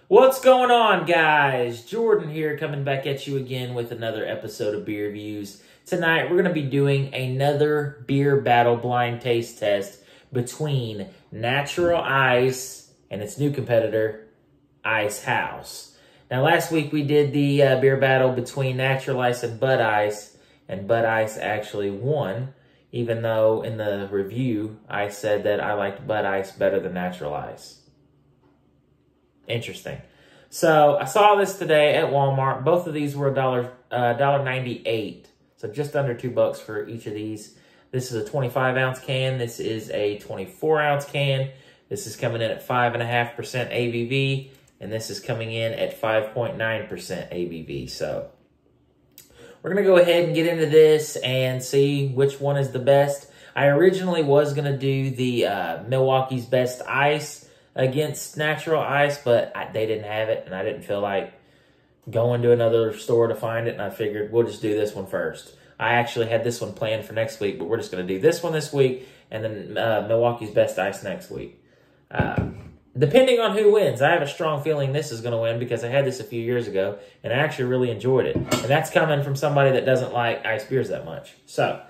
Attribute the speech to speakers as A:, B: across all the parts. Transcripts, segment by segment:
A: What's going on, guys? Jordan here, coming back at you again with another episode of Beer Reviews. Tonight, we're going to be doing another beer battle blind taste test between Natural Ice and its new competitor, Icehouse. Now, last week we did the beer battle between Natural Ice and Bud Ice actually won, even though in the review I said that I liked Bud Ice better than Natural Ice. Interesting. So I saw this today at Walmart. Both of these were $1.98, so just under $2 for each of these. This is a 25-ounce can. This is a 24-ounce can. This is coming in at 5.5% ABV, and this is coming in at 5.9% ABV. So we're going to go ahead and get into this and see which one is the best. I originally was going to do the Milwaukee's Best Ice against Natural Ice, but they didn't have it, and I didn't feel like going to another store to find it, and I figured we'll just do this one first. I actually had this one planned for next week, but we're just going to do this one this week, and then Milwaukee's Best Ice next week. Depending on who wins, I have a strong feeling this is going to win because I had this a few years ago, and I actually really enjoyed it. And that's coming from somebody that doesn't like ice beers that much. So,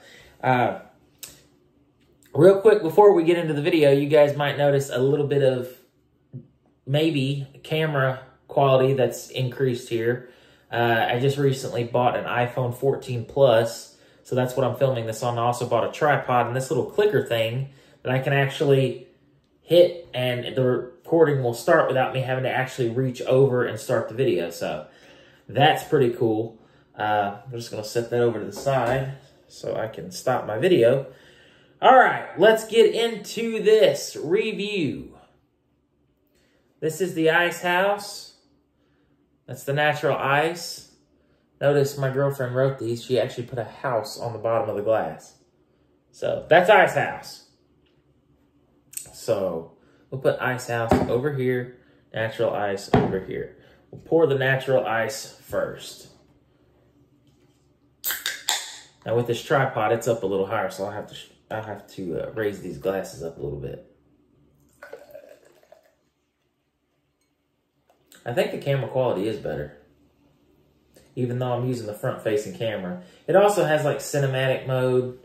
A: real quick, before we get into the video, you guys might notice a little bit of maybe camera quality that's increased here. I just recently bought an iPhone 14 Plus, so that's what I'm filming this on. I also bought a tripod and this little clicker thing that I can actually hit, and the recording will start without me having to actually reach over and start the video. So that's pretty cool. I'm just going to set that over to the side so I can stop my video. All right, let's get into this review. This is the Icehouse. That's the Natural Ice. Notice my girlfriend wrote these. She actually put a house on the bottom of the glass. So that's Icehouse. So we'll put Icehouse over here, Natural Ice over here. We'll pour the Natural Ice first. Now with this tripod, it's up a little higher, so I'll have to raise these glasses up a little bit. I think the camera quality is better, even though I'm using the front-facing camera. It also has like cinematic mode,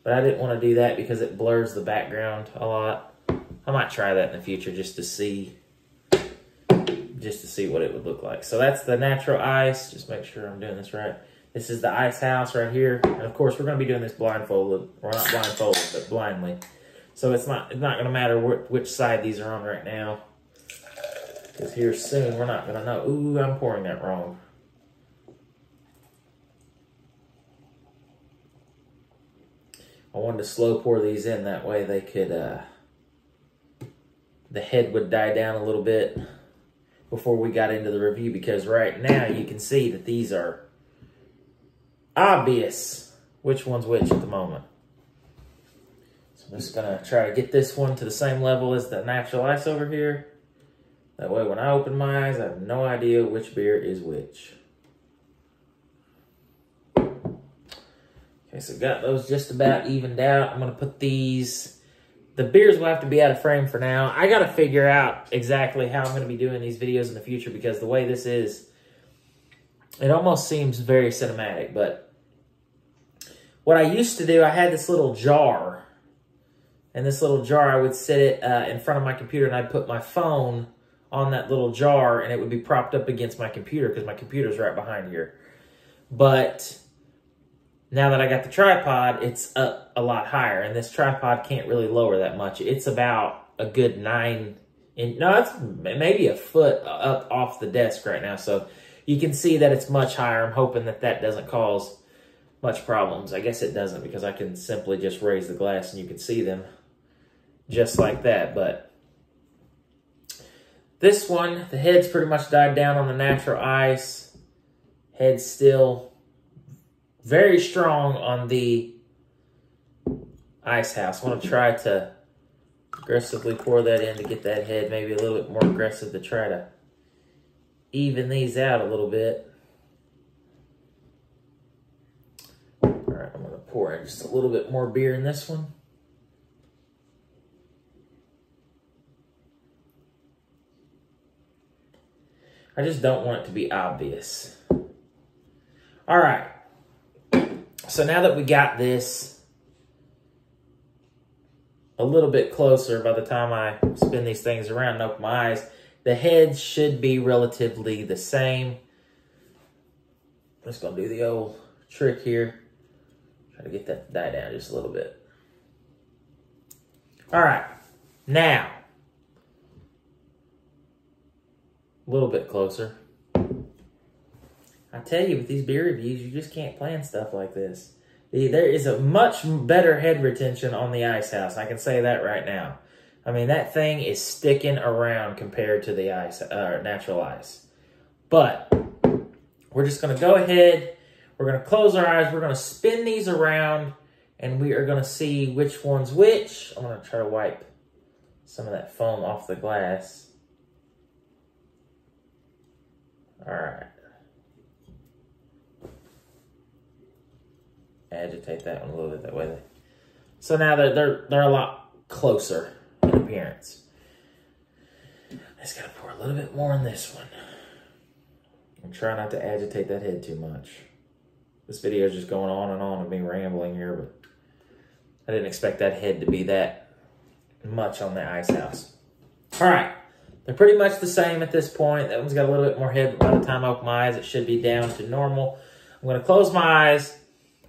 A: but I didn't want to do that because it blurs the background a lot. I might try that in the future just to see what it would look like. So that's the Natural Ice. Just make sure I'm doing this right. This is the Icehouse right here. And of course, we're going to be doing this blindfolded, or not blindfolded, but blindly. So it's not going to matter which side these are on right now, because here soon we're not going to know. Ooh, I'm pouring that wrong. I wanted to slow pour these in, that way they could, the head would die down a little bit before we got into the review, because right now you can see that these are obvious which one's which at the moment. So I'm just going to try to get this one to the same level as the Natural Ice over here. That way when I open my eyes, I have no idea which beer is which. Okay, so got those just about evened out. I'm going to put these... The beers will have to be out of frame for now. I got to figure out exactly how I'm going to be doing these videos in the future, because the way this is, it almost seems very cinematic. But what I used to do, I had this little jar. And this little jar, I would sit it in front of my computer, and I'd put my phone on that little jar, and it would be propped up against my computer because my computer's right behind here. But now that I got the tripod, it's up a lot higher, and this tripod can't really lower that much. It's about a good 9 inch, no, it's maybe a foot up off the desk right now. So you can see that it's much higher. I'm hoping that that doesn't cause much problems. I guess it doesn't, because I can simply just raise the glass and you can see them just like that. But this one, the head's pretty much died down on the Natural Ice. Head's still very strong on the Icehouse. I want to try to aggressively pour that in to get that head maybe a little bit more aggressive, to try to even these out a little bit. All right, I'm going to pour in just a little bit more beer in this one. I just don't want it to be obvious. All right. So now that we got this a little bit closer by the time I spin these things around and open my eyes, the heads should be relatively the same. I'm just going to do the old trick here. Try to get that to die down just a little bit. All right. Now, a little bit closer. I tell you, with these beer reviews, you just can't plan stuff like this. There is a much better head retention on the Icehouse. I can say that right now. I mean, that thing is sticking around compared to the natural ice. But we're just going to go ahead. We're going to close our eyes. We're going to spin these around, and we are going to see which one's which. I'm going to try to wipe some of that foam off the glass. All right. Agitate that one a little bit that way. So now they're a lot closer in appearance. I just gotta pour a little bit more in this one. And try not to agitate that head too much. This video is just going on and on and me rambling here, but I didn't expect that head to be that much on the Icehouse. All right, they're pretty much the same at this point. That one's got a little bit more head, but by the time I open my eyes, it should be down to normal. I'm gonna close my eyes.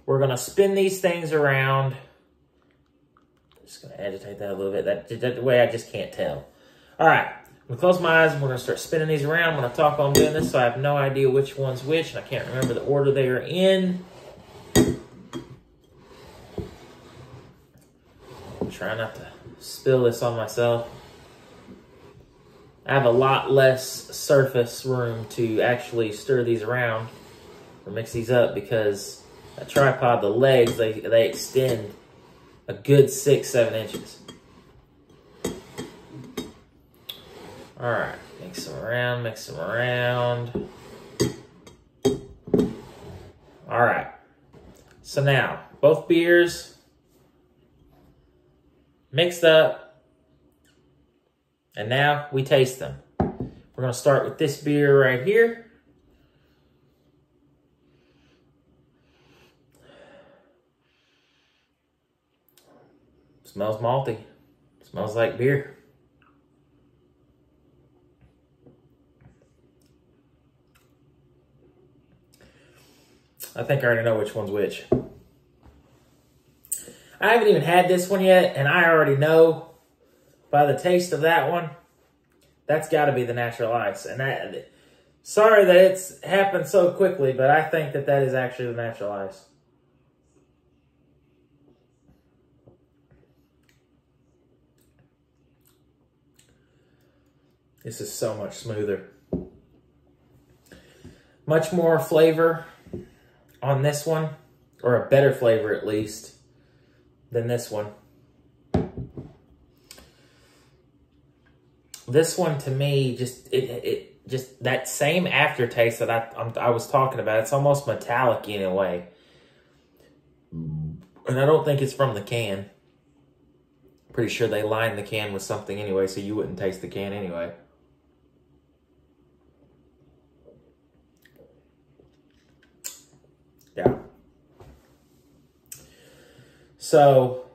A: We're going to spin these things around. Just going to agitate that a little bit. That way I just can't tell. All right. I'm going to close my eyes and we're going to start spinning these around. I'm going to talk while I'm doing this so I have no idea which one's which. And I can't remember the order they are in. Try not to spill this on myself. I have a lot less surface room to actually stir these around or mix these up because a tripod, the legs, they extend a good 6-7 inches. All right, mix them around, mix them around. All right, so now both beers mixed up, and now we taste them. We're gonna start with this beer right here. Smells malty. Smells like beer. I think I already know which one's which. I haven't even had this one yet, and I already know by the taste of that one, that's got to be the natural ice. And sorry that it's happened so quickly, but I think that is actually the natural ice. This is so much smoother. Much more flavor on this one, or a better flavor at least, than this one. This one to me, just that same aftertaste that I was talking about. It's almost metallic in a way. And I don't think it's from the can. Pretty sure they lined the can with something anyway, so you wouldn't taste the can anyway. Yeah. So,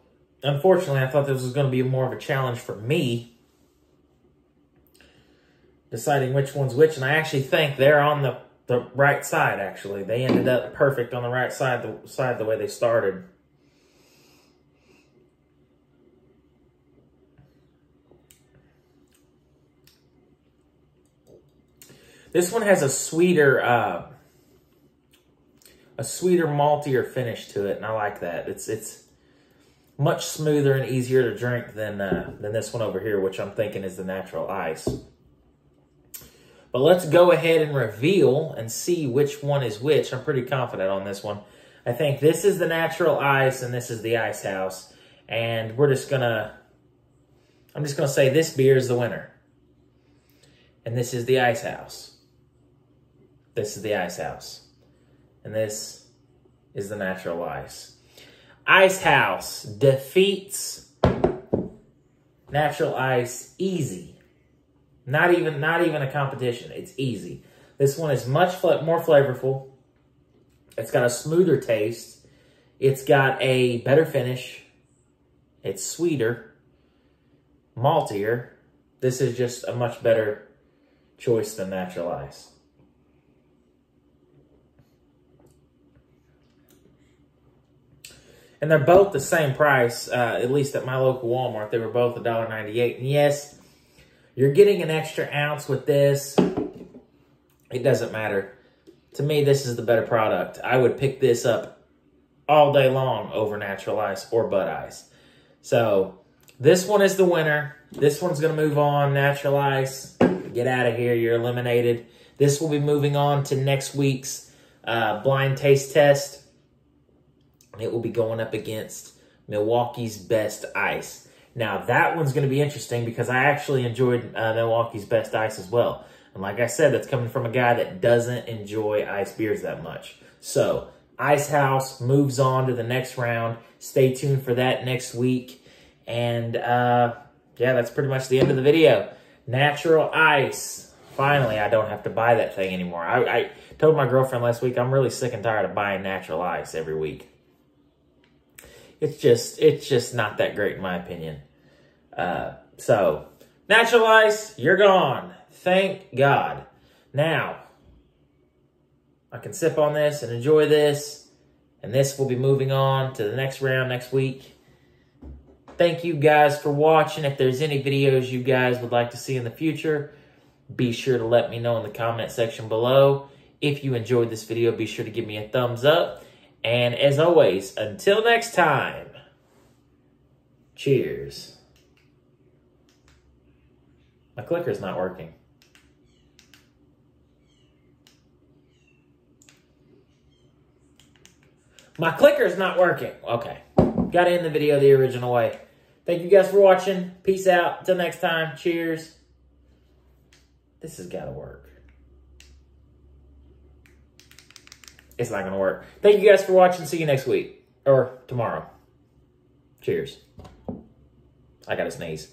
A: unfortunately, I thought this was going to be more of a challenge for me, deciding which one's which, and I actually think they're on the right side, actually. They ended up perfect on the right side, the way they started. This one has a sweeter maltier finish to it, and I like that. It's much smoother and easier to drink than this one over here, which I'm thinking is the natural ice. But let's go ahead and reveal and see which one is which. I'm pretty confident on this one. I think this is the natural ice and this is the Icehouse. And I'm just gonna say this beer is the winner. And this is the Icehouse. This is the Icehouse. And this is the natural ice. Icehouse defeats natural ice easy. Not even a competition. It's easy. This one is much more flavorful. It's got a smoother taste. It's got a better finish. It's sweeter, maltier. This is just a much better choice than Natural Ice. And they're both the same price, at least at my local Walmart. They were both $1.98. And yes, you're getting an extra ounce with this. It doesn't matter. To me, this is the better product. I would pick this up all day long over Natural Ice or Bud Ice. So this one is the winner. This one's going to move on. Natural Ice, get out of here. You're eliminated. This will be moving on to next week's blind taste test. It will be going up against Milwaukee's Best Ice. Now, that one's going to be interesting because I actually enjoyed Milwaukee's Best Ice as well. And like I said, that's coming from a guy that doesn't enjoy ice beers that much. So, Icehouse moves on to the next round. Stay tuned for that next week. And, yeah, that's pretty much the end of the video. Natural Ice. Finally, I don't have to buy that thing anymore. I told my girlfriend last week I'm really sick and tired of buying Natural Ice every week. It's just not that great in my opinion. So, Natural Ice, you're gone. Thank God. Now, I can sip on this and enjoy this. And this will be moving on to the next round next week. Thank you guys for watching. If there's any videos you guys would like to see in the future, be sure to let me know in the comment section below. If you enjoyed this video, be sure to give me a thumbs up. And as always, until next time, cheers. My clicker's not working. My clicker's not working. Okay. Got to end the video the original way. Thank you guys for watching. Peace out. Until next time. Cheers. This has got to work. It's not going to work. Thank you guys for watching. See you next week. Or tomorrow. Cheers. I got to sneeze.